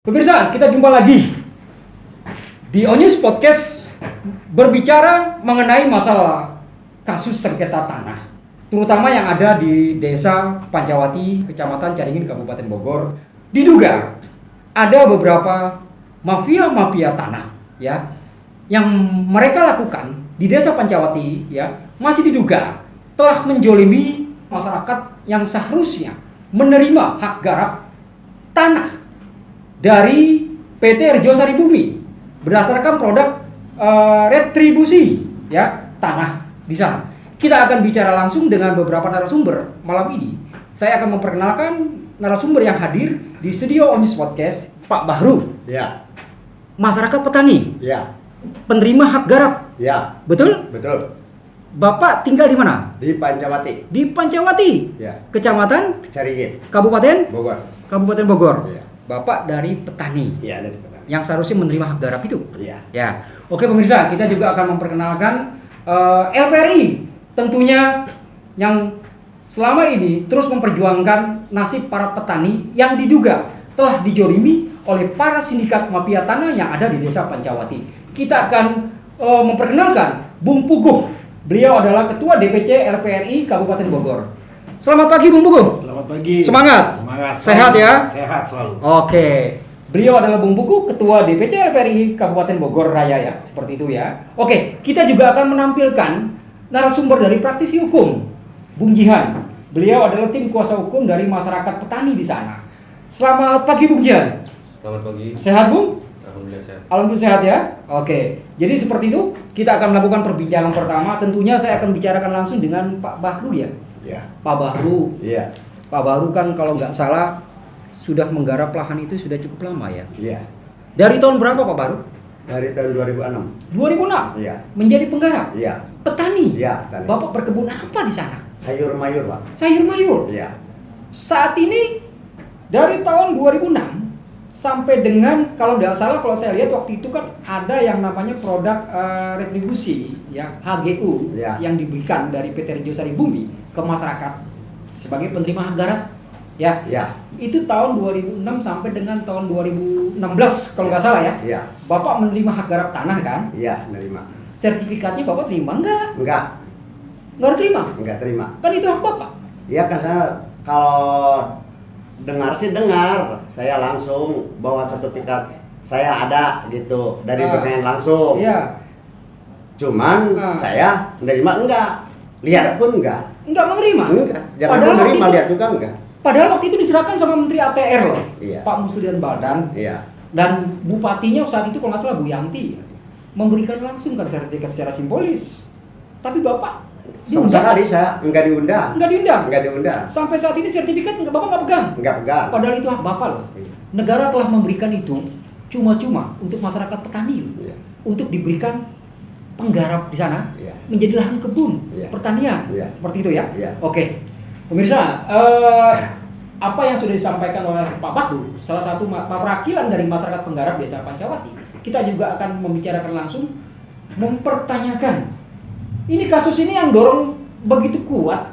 Pemirsa, kita jumpa lagi di Onyus Podcast berbicara mengenai masalah kasus sengketa tanah, terutama yang ada di Desa Pancawati, Kecamatan Caringin, Kabupaten Bogor. Diduga ada beberapa mafia tanah, ya, yang mereka lakukan di Desa Pancawati, ya, masih diduga telah menjolimi masyarakat yang seharusnya menerima hak garap tanah dari PT Rejo Sari Bumi berdasarkan produk retribusi, ya, tanah di sana. Kita akan bicara langsung dengan beberapa narasumber malam ini. Saya akan memperkenalkan narasumber yang hadir di studio Onyus Podcast, Pak Bahru. Ya. Masyarakat petani. Ya. Penerima hak garap. Ya. Betul? Betul. Bapak tinggal di mana? Di Pancawati. Di Pancawati. Ya. Kecamatan Caringin. Kabupaten Bogor. Kabupaten Bogor. Ya. Bapak dari petani. Iya, dari petani. Yang seharusnya menerima hak garap itu. Iya. Ya. Oke pemirsa, kita juga akan memperkenalkan LPRI, tentunya yang selama ini terus memperjuangkan nasib para petani yang diduga telah dijolimi oleh para sindikat mafia tanah yang ada di Desa Pancawati. Kita akan memperkenalkan Bung Puguh. Beliau adalah Ketua DPC LPRI Kabupaten Bogor. Selamat pagi Bung Puguh. Selamat pagi. Semangat. Semangat. Sehat ya? Sehat selalu. Oke. Beliau adalah Bung Puguh, Ketua DPC LPRI Kabupaten Bogor Raya, ya. Seperti itu ya. Oke, kita juga akan menampilkan narasumber dari praktisi hukum, Bung Jihan. Beliau adalah tim kuasa hukum dari masyarakat petani di sana. Selamat pagi Bung Jihan. Selamat pagi. Sehat Bung? Alhamdulillah sehat. Alhamdulillah sehat ya. Oke. Jadi seperti itu, kita akan melakukan perbincangan pertama. Tentunya saya akan bicarakan langsung dengan Pak Bahru ya. Ya. Pak Bahru. Iya. Pak Bahru kan kalau nggak salah sudah menggarap lahan itu sudah cukup lama ya. Iya. Dari tahun berapa Pak Bahru? Dari tahun 2006. 2006. Iya. Menjadi penggarap. Iya. Petani. Iya, petani. Bapak berkebun apa di sana? Sayur mayur, Pak. Sayur mayur. Iya. Saat ini dari tahun 2006 sampai dengan kalau tidak salah, kalau saya lihat waktu itu kan ada yang namanya produk retribusi, ya, HGU, Ya. yang diberikan dari PT Rejo Sari Bumi ke masyarakat sebagai penerima hak garap, ya. Ya. Itu tahun 2006 sampai dengan tahun 2016 kalau nggak salah ya. Iya. Bapak menerima hak garap tanah kan? Iya, nerima. Sertifikatnya Bapak terima nggak? Enggak. Nggak terima? Enggak terima. Kan itu hak Bapak. Iya, karena kalau dengar sih dengar, saya langsung bawa sertifikat saya ada gitu dari BPN langsung. Iya. Cuman saya menerima enggak, lihat pun enggak. Nggak menerima? Enggak. Jangan Padahal menerima, waktu itu- lihat juga enggak. Padahal waktu itu diserahkan sama Menteri ATR loh, Iya. Pak Muslidan Baldan, Iya. dan bupatinya saat itu kalau nggak salah Bu Yanti memberikan langsung kan sertifikat secara simbolis. Tapi Bapak Sama diundang? sekali saya enggak diundang. Nggak diundang. Enggak diundang. Sampai saat ini sertifikat Bapak nggak pegang. Enggak pegang. Padahal itu hak Bapak loh. Iya. Negara telah memberikan itu cuma-cuma untuk masyarakat petani loh. Iya. Untuk diberikan penggarap di sana Iya. menjadi lahan kebun, Iya. pertanian, Iya. seperti itu ya. Iya. Oke, pemirsa, apa yang sudah disampaikan oleh Pak Bahru, salah satu perwakilan dari masyarakat penggarap Desa Pancawati, kita juga akan membicarakan langsung, mempertanyakan, ini kasus ini yang dorong begitu kuat,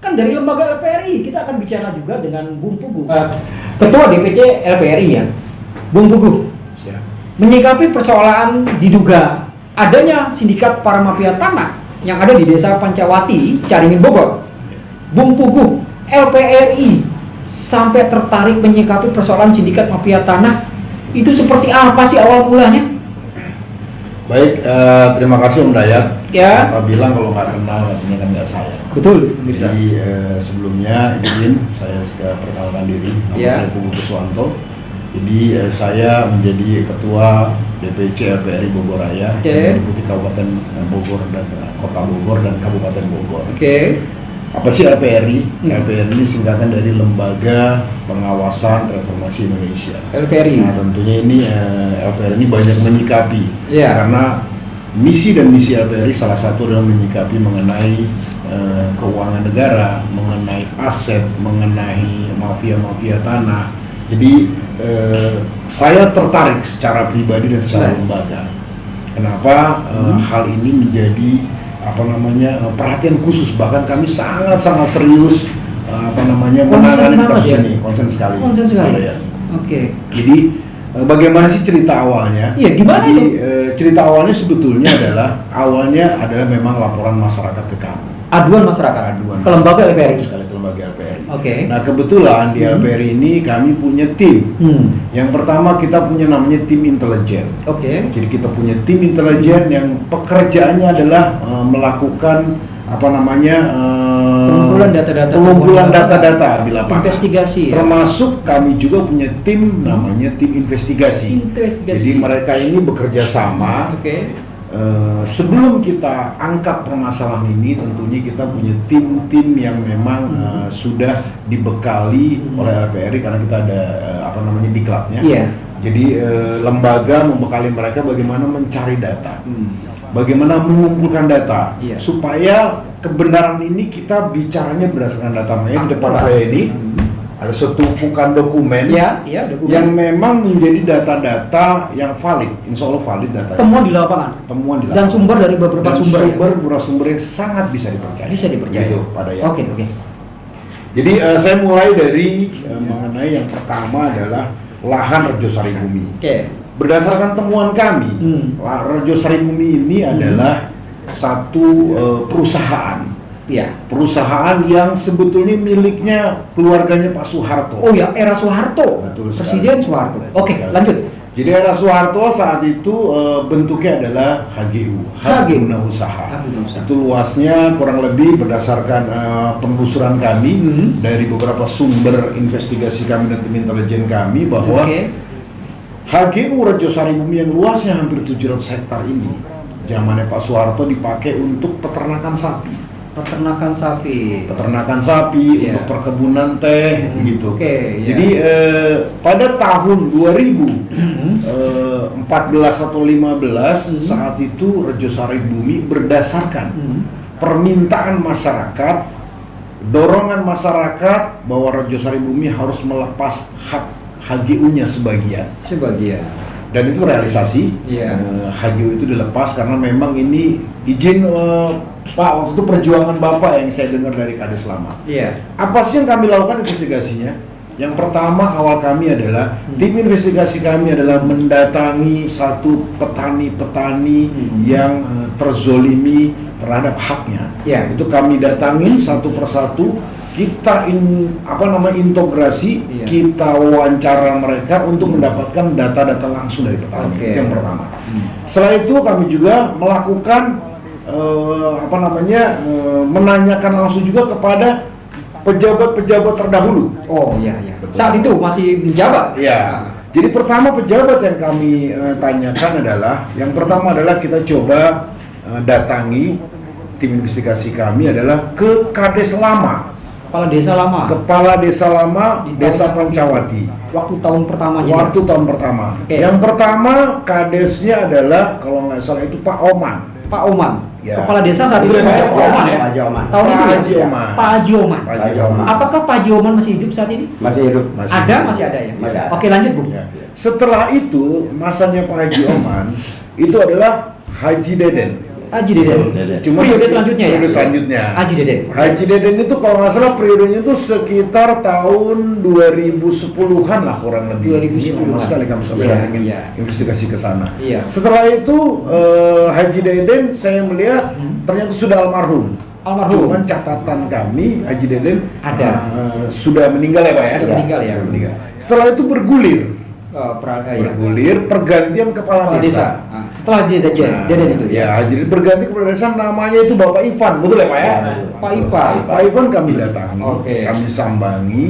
kan dari lembaga LPRI. Kita akan bicara juga dengan Bung Puguh, Ketua DPC LPRI ya, Bung Puguh. Siap. Menyikapi persoalan diduga adanya sindikat para mafia tanah yang ada di Desa Pancawati, Caringin, Bogor. Bung Puguh, LPRI sampai tertarik menyikapi persoalan sindikat mafia tanah itu seperti apa sih awal mulanya? Baik, terima kasih Om Dayat. Ya. Bapak bilang kalau nggak kenal artinya kan nggak sayang. Betul, pemirsa. Jadi sebelumnya izin saya perkenalkan diri, nama Ya. saya Puguh Kuswanto. Jadi saya menjadi Ketua DPC LPRI Bogor Raya, Oke. yang meliputi Kabupaten Bogor dan Kota Bogor dan Kabupaten Bogor. Oke. Apa sih LPRI? Hmm. LPRI ini singkatan dari Lembaga Pengawasan Reformasi Indonesia. LPRI. Nah tentunya ini LPRI ini banyak menyikapi, Iya. karena misi dan misi LPRI salah satu adalah menyikapi mengenai keuangan negara, mengenai aset, mengenai mafia-mafia tanah. Jadi saya tertarik secara pribadi dan secara lembaga. Kenapa hal ini menjadi perhatian khusus, bahkan kami sangat serius menangani Konsen kasus banget ya? ini, konsen sekali. Konsen sekali. Ya. Oke. Jadi bagaimana sih cerita awalnya? Iya, gimana Jadi, tuh? cerita awalnya sebetulnya adalah memang laporan masyarakat ke kami. Aduan masyarakat. Aduan ke lembaga LPRI. Sekali ke lembaga LPRI. Oke. Nah kebetulan di LPRI ini kami punya tim. Yang pertama kita punya namanya tim intelijen. Oke. Jadi kita punya tim intelijen yang pekerjaannya adalah melakukan Pengumpulan data-data. pengumpulan data-data di lapangan. Investigasi. Ya? Termasuk kami juga punya tim namanya tim investigasi. Jadi mereka ini bekerja sama. Oke. Sebelum kita angkat permasalahan ini, tentunya kita punya tim-tim yang memang sudah dibekali oleh LPRI karena kita ada diklatnya. Iya. Jadi lembaga membekali mereka bagaimana mencari data, bagaimana mengumpulkan data, Iya. supaya kebenaran ini kita bicaranya berdasarkan data. Di depan saya ini ada setumpukan dokumen, Iya, dokumen. yang memang menjadi data-data yang valid, insya Allah valid data. Temuan di lapangan. Temuan di Dan lapangan. sumber dari beberapa Dan sumber. sumber yang sangat bisa dipercaya. Bisa dipercaya. Gitu, pada ya. Oke. Jadi saya mulai dari mengenai yang pertama adalah lahan Rejosari Bumi. Oke. Berdasarkan temuan kami, Rejosari Bumi ini adalah satu perusahaan. Iya. Perusahaan yang sebetulnya miliknya keluarganya Pak Soeharto. Oh ya, era Soeharto. Betul sekali. Presiden Soeharto. Betul Oke, sekali. lanjut. Jadi era Soeharto saat itu bentuknya adalah HGU, Hak Guna Usaha. Hak Guna Usaha. Itu luasnya kurang lebih berdasarkan penelusuran kami dari beberapa sumber investigasi kami dan tim intelijen kami bahwa HGU Rejosari Bumi yang luasnya hampir 700 hektar ini zamannya Pak Soeharto dipakai untuk peternakan sapi. Peternakan sapi. Iya. Untuk perkebunan teh begitu. Oke, iya. Jadi pada tahun 2014 atau 15 saat itu Rejosari Bumi berdasarkan permintaan masyarakat, dorongan masyarakat bahwa Rejosari Bumi harus melepas hak HGU-nya sebagian. Dan itu realisasi. Iya. HGU itu dilepas karena memang ini izin Pak, waktu itu perjuangan Bapak yang saya dengar dari Kades Lama. Iya. Apa sih yang kami lakukan investigasinya? Yang pertama awal kami adalah tim investigasi kami adalah mendatangi satu petani-petani yang terzolimi terhadap haknya. Iya. Itu kami datangin satu persatu, kita integrasi, Iya. kita wawancara mereka untuk mendapatkan data-data langsung dari petani. Oke. Itu yang pertama. Setelah itu kami juga melakukan menanyakan langsung juga kepada pejabat-pejabat terdahulu. Oh iya. Betul. Saat itu masih menjabat. Ya. Jadi pertama pejabat yang kami tanyakan adalah, yang pertama adalah kita coba datangi, tim investigasi kami adalah ke Kades Lama. Kepala Desa Lama. Kepala Desa Lama, Di Desa tahun Pancawati. Waktu tahun pertamanya. Waktu tahun pertama. Oke. Yang pertama Kadesnya adalah kalau nggak salah itu Pak Oman. Pak Oman. Ya. Kepala Desa saat itu Pak Pak Oman ya. Pak Haji Oman. Tahun itu Pak ya? Haji Oman. Pak Haji Oman. Pak Haji Oman. Apakah Pak Haji Oman masih hidup saat ini? Masih hidup. Masih Ada, hidup. masih ada ya. Masih ada. Oke, lanjut Bu. Ya. Setelah itu masanya Pak Haji Oman itu adalah Haji Deden. Haji Deden. Cuma Periode selanjutnya ya. Periode selanjutnya. Haji Deden. Haji Deden itu kalau nggak salah periodenya itu sekitar tahun 2010-an lah kurang lebih. 2010-an. Ini lama sekali kami sampai Iya, datangin iya. investigasi ke sana. Iya. Setelah itu Haji Deden saya melihat ternyata sudah almarhum. Cuman catatan kami Haji Deden Ada. sudah meninggal ya Pak ya? Sudah meninggal ya. Sudah meninggal. Setelah itu bergulir. Ya. Bergulir pergantian kepala desa. Nah, setelah Deden itu Ya, jadi berganti kepala desa namanya itu Bapak Ivan, betul ya Pak ya? Ya, betul. Pak Ivan. Pak Ivan kami datangi, Oke. kami sambangi,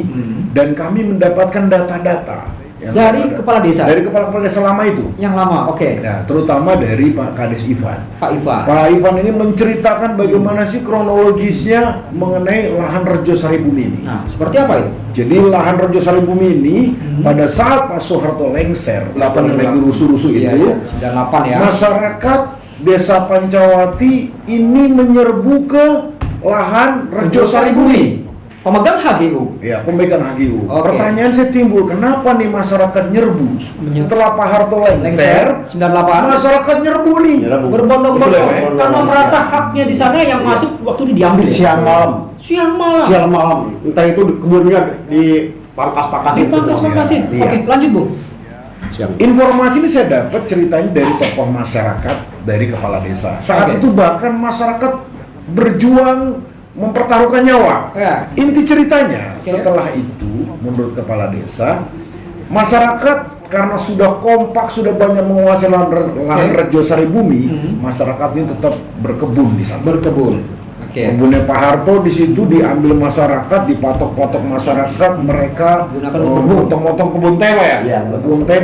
dan kami mendapatkan data-data yang Dari ada- kepala desa? Dari kepala desa lama itu. Yang lama, oke. Nah, terutama dari Pak Kades Ivan. Pak Ivan. Pak Ivan ini menceritakan bagaimana sih kronologisnya mengenai lahan Rejosari Bumi ini. Nah, seperti apa itu? Jadi lahan Rejosari Bumi ini pada saat Pak Soeharto lengser, lapangan lagi rusuh-rusuh Iya, itu, 98 ya. masyarakat Desa Pancawati ini menyerbu ke lahan Rejosari Bumi. Pemegang HGU. Ya, pemegang HGU. Oke. Pertanyaan saya timbul, kenapa nih masyarakat nyerbu? Setelah Pak Harto lengser, 98. masyarakat nyerbu nih. Nyerbu. Berbondong-bondong Betul ya, Pak? karena merasa haknya di sana yang masuk waktu itu diambil. ya? Siang malam. Siang malam. Siang malam. Entah itu kebunnya di dipangkas-pangkasin semua. Dipangkas-pangkasin. Iya. Oke, lanjut Bu. Siap. Informasi ini saya dapat ceritanya dari tokoh masyarakat, dari kepala desa. Saat Oke. itu bahkan masyarakat berjuang mempertaruhkan nyawa. Ya. Inti ceritanya, Oke. setelah itu menurut kepala desa, masyarakat karena sudah kompak, sudah banyak menguasai lahan Rejo Saribumi, masyarakat ini tetap berkebun di sana. Berkebun. Oke. Kebunnya Pak Harto di situ diambil masyarakat, dipatok-patok masyarakat, mereka Gunakan untuk berkebun. motong-motong kebun teh ya. Iya, betul. Kebun teh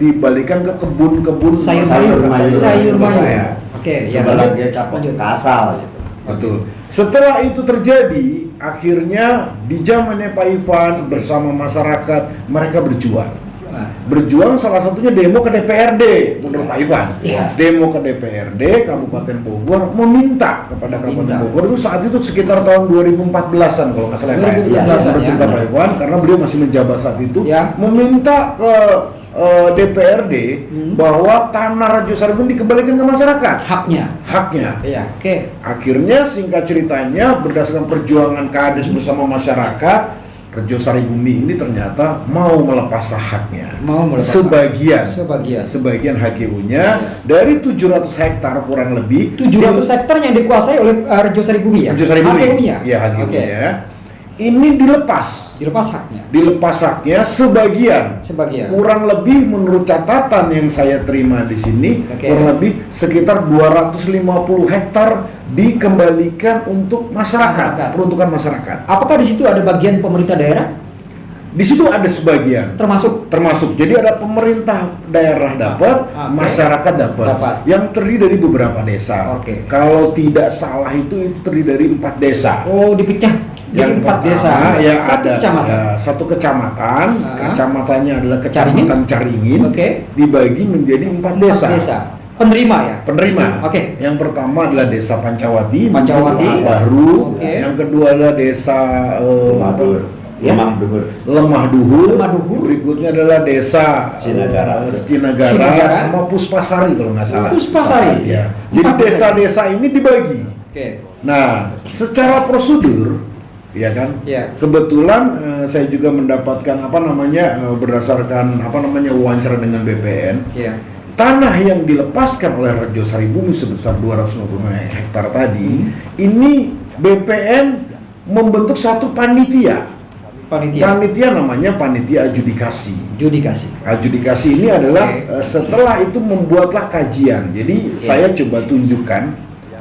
dibalikan ke kebun-kebun Sayur mayur. mayur. Ya. Oke, ya Coba lanjut. lagi capek Lanjut. kasal gitu. Betul. Setelah itu terjadi, akhirnya di zamannya Pak Ivan bersama masyarakat mereka berjuang. Nah, Berjuang salah satunya demo ke DPRD menurut Pak Ivan. Iya. Demo ke DPRD Kabupaten Bogor meminta kepada Kabupaten Meminta. Bogor itu saat itu sekitar tahun 2014-an kalau nggak salah ya, Pak. 2014-an, Iya, menurut ya. cerita Pak Ivan karena beliau masih menjabat saat itu Ya. meminta ke DPRD bahwa tanah Rejo Saribumi dikembalikan ke masyarakat. Haknya. Iya, oke. Akhirnya singkat ceritanya berdasarkan perjuangan Kades bersama masyarakat, Rejo Saribumi ini ternyata mau melepas haknya. Mau melepas Sebagian HGU-nya dari 700 hektar kurang lebih 700 hektar yang dikuasai oleh Rejo Saribumi ya? Rejo Saribumi. HGU-nya? Iya, HGU-nya. Oke. Ini dilepas Dilepas haknya. sebagian. Sebagian. Kurang lebih menurut catatan yang saya terima di sini, Oke. kurang lebih sekitar 250 hektar dikembalikan untuk masyarakat, peruntukan masyarakat. Apakah di situ ada bagian pemerintah daerah? Di situ ada sebagian Termasuk. Jadi ada pemerintah daerah dapat, Oke. masyarakat dapat. Yang terdiri dari beberapa desa. Oke. Kalau tidak salah itu terdiri dari 4 desa. Oh, dipecah jadi 4 desa. Yang Satu ada kecamatan. ya, satu kecamatan. Kecamatannya adalah Caringin. Kecamatan Caringin. Oke. Dibagi menjadi 4 desa. Penerima ya? Penerima. Oke. Yang pertama adalah Desa Pancawati, Pancawati. Baru. Oke. Yang kedua adalah Desa Lemah Duhur. Lemah Duhur. Lemah Duhur. Berikutnya adalah Desa Cinagara. Cinagara sama Puspasari kalau nggak salah. Puspasari. Ya. Jadi 4 desa. desa-desa ini dibagi. Oke. Nah, secara prosedur, ya kan? Ya. Kebetulan saya juga mendapatkan berdasarkan wawancara dengan BPN. Iya. Tanah yang dilepaskan oleh Rejo Saribumi sebesar 250 hektar tadi, ini BPN membentuk suatu panitia. Panitia namanya panitia adjudikasi. Adjudikasi ini adalah setelah itu membuatlah kajian. Jadi saya coba tunjukkan,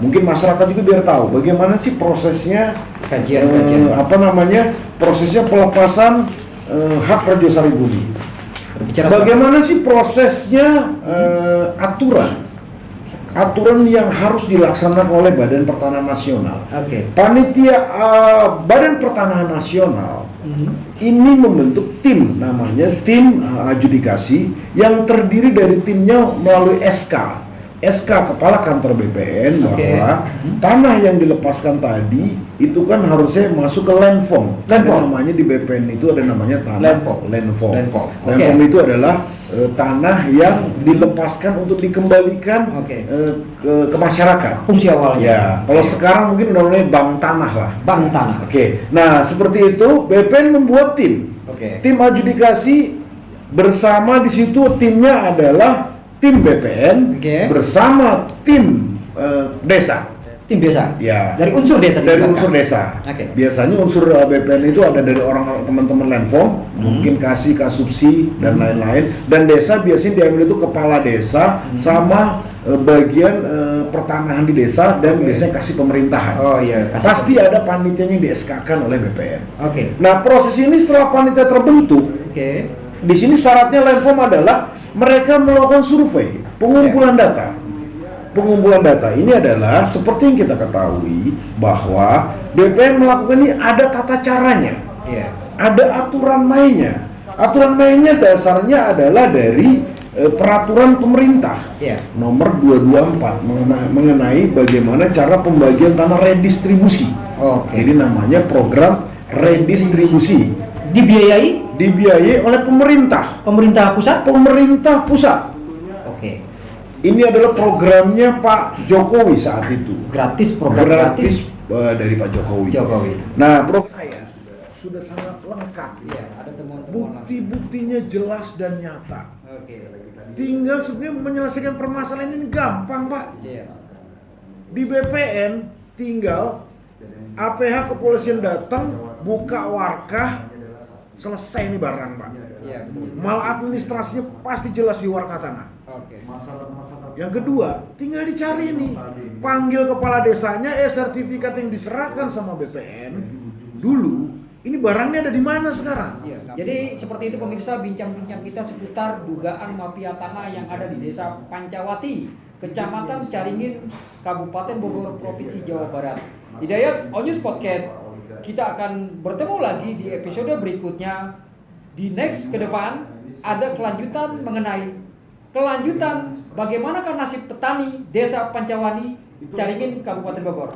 mungkin masyarakat juga biar tahu bagaimana sih prosesnya Kajian. prosesnya pelepasan hak Rejo Saribumi. Bagaimana sih prosesnya aturan yang harus dilaksanakan oleh Badan Pertanahan Nasional. Oke. Panitia Badan Pertanahan Nasional ini membentuk tim, namanya tim adjudikasi yang terdiri dari timnya melalui SK Kepala Kantor BPN bahwa tanah yang dilepaskan tadi itu kan harusnya masuk ke Landform. Ada namanya di BPN itu ada namanya tanah Landform. Landform itu adalah tanah yang dilepaskan untuk dikembalikan ke masyarakat. Fungsi awalnya. Ya, kalau sekarang mungkin udah namanya bank tanah lah. Bank tanah. Oke. Nah, seperti itu BPN membuat tim. Tim adjudikasi bersama di situ timnya adalah tim BPN bersama tim desa. Tim desa. Ya. Dari unsur desa. Biasanya unsur BPN itu ada dari orang teman-teman Landform, mungkin kasubsi dan lain-lain. Dan desa biasanya diambil itu kepala desa sama bagian pertanahan di desa dan biasanya kasih pemerintahan. Oh iya. Pasti ada panitianya yang di-SK-kan oleh BPN. Oke. Nah, proses ini setelah panitia terbentuk, di sini syaratnya Landform adalah mereka melakukan survei, pengumpulan data. Pengumpulan data ini adalah seperti yang kita ketahui bahwa BPN melakukan ini ada tata caranya, ada aturan mainnya. Aturan mainnya dasarnya adalah dari peraturan pemerintah nomor 224 mengenai bagaimana cara pembagian tanah redistribusi. Jadi namanya program redistribusi. Dibiayai oleh pemerintah. Pemerintah pusat. Ini adalah programnya Pak Jokowi saat itu. Gratis dari Pak Jokowi. Nah, Prof, saya sudah sangat lengkap. Iya, ada temuan-temuan langsung. Bukti-buktinya jelas dan nyata. Oke. Tinggal sebenarnya menyelesaikan permasalahan ini gampang, Pak. Iya. Di BPN tinggal APH kepolisian datang, buka warkah, selesai ini barang, Pak. Iya, betul. Maladministrasinya pasti jelas di warkah tanah. Oke. Yang kedua, tinggal dicari nih, panggil kepala desanya, sertifikat yang diserahkan sama BPN dulu, ini barangnya ada di mana sekarang? Iya. Jadi seperti itu pemirsa bincang-bincang kita seputar dugaan mafia tanah yang ada di Desa Pancawati, Kecamatan Caringin, Kabupaten Bogor, Provinsi Jawa Barat. Hidayat Onyus Podcast. Kita akan bertemu lagi di episode berikutnya. Di next ke depan ada kelanjutan bagaimanakah nasib petani Desa Pancawati, Caringin, Kabupaten Bogor.